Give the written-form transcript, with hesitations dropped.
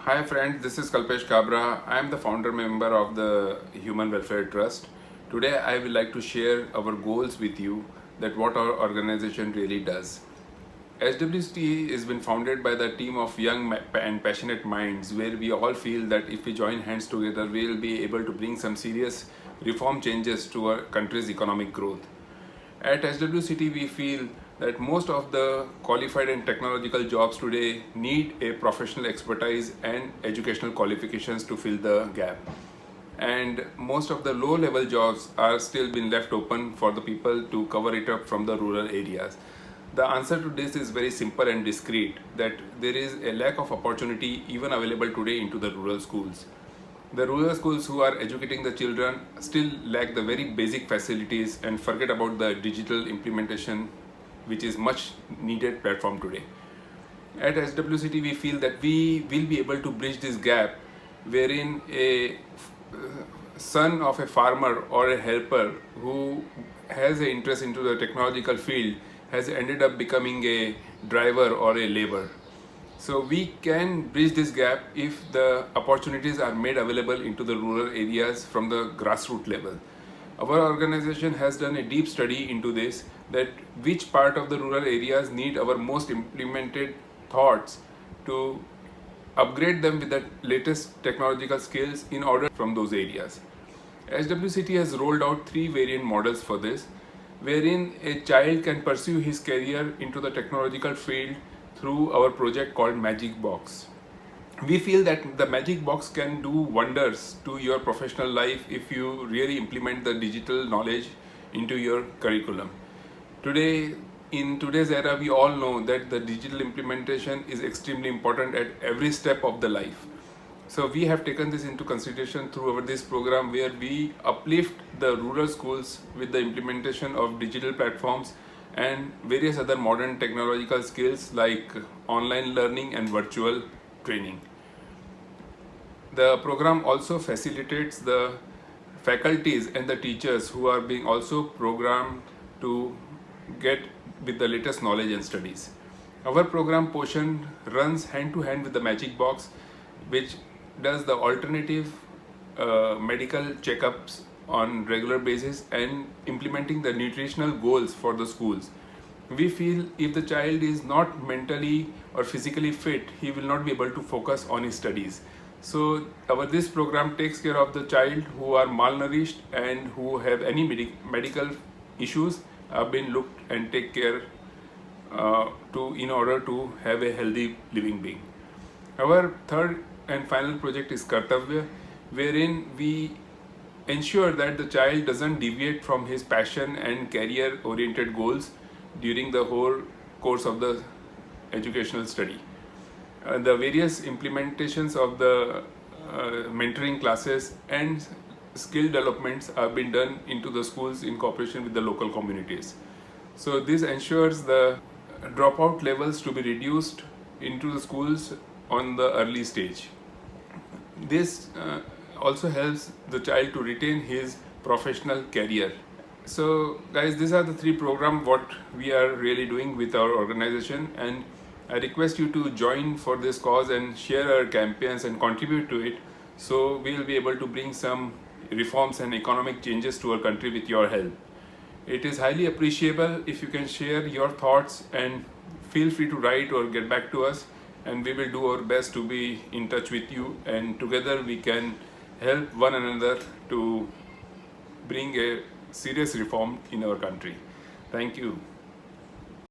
Hi friends, this is Kalpesh Kabra. I am the founder member of the Human Welfare Trust. Today I would like to share our goals with you, that what our organization really does. SWCT has been founded by the team of young and passionate minds, where we all feel that if we join hands together, we will be able to bring some serious reform changes to our country's economic growth. At SWCT, we feel that most of the qualified and technological jobs today need a professional expertise and educational qualifications to fill the gap. And most of the low level jobs are still being left open for the people to cover it up from the rural areas. The answer to this is very simple and discreet, that there is a lack of opportunity even available today into the rural schools. The rural schools who are educating the children still lack the very basic facilities and forget about the digital implementation, which is much needed platform today. At SWCT, we feel that we will be able to bridge this gap, wherein a son of a farmer or a helper who has an interest into the technological field has ended up becoming a driver or a laborer. So we can bridge this gap if the opportunities are made available into the rural areas from the grassroots level. Our organization has done a deep study into this, that which part of the rural areas need our most implemented thoughts to upgrade them with the latest technological skills in order from those areas. SWCT has rolled out 3 variant models for this, wherein a child can pursue his career into the technological field through our project called Magic Box. We feel that the Magic Box can do wonders to your professional life if you really implement the digital knowledge into your curriculum. Today, in today's era, we all know that the digital implementation is extremely important at every step of the life. So we have taken this into consideration through this program, where we uplift the rural schools with the implementation of digital platforms and various other modern technological skills like online learning and virtual training. The program also facilitates the faculties and the teachers who are being also programmed to get with the latest knowledge and studies. Our program Poshan runs hand to hand with the Magic Box, which does the alternative medical checkups on regular basis and implementing the nutritional goals for the schools. We feel if the child is not mentally or physically fit, he will not be able to focus on his studies. So this program takes care of the child who are malnourished and who have any medical issues have been looked and take care in order to have a healthy living being. Our third and final project is Kartavya, wherein we ensure that the child doesn't deviate from his passion and career oriented goals during the whole course of the educational study. The various implementations of the mentoring classes and skill developments have been done into the schools in cooperation with the local communities. So this ensures the dropout levels to be reduced into the schools on the early stage. This also helps the child to retain his professional career. So guys, these are the 3 programs what we are really doing with our organization, and I request you to join for this cause and share our campaigns and contribute to it, so we will be able to bring some reforms and economic changes to our country with your help. It is highly appreciable if you can share your thoughts, and feel free to write or get back to us, and we will do our best to be in touch with you, and together we can help one another to bring a serious reform in our country. Thank you.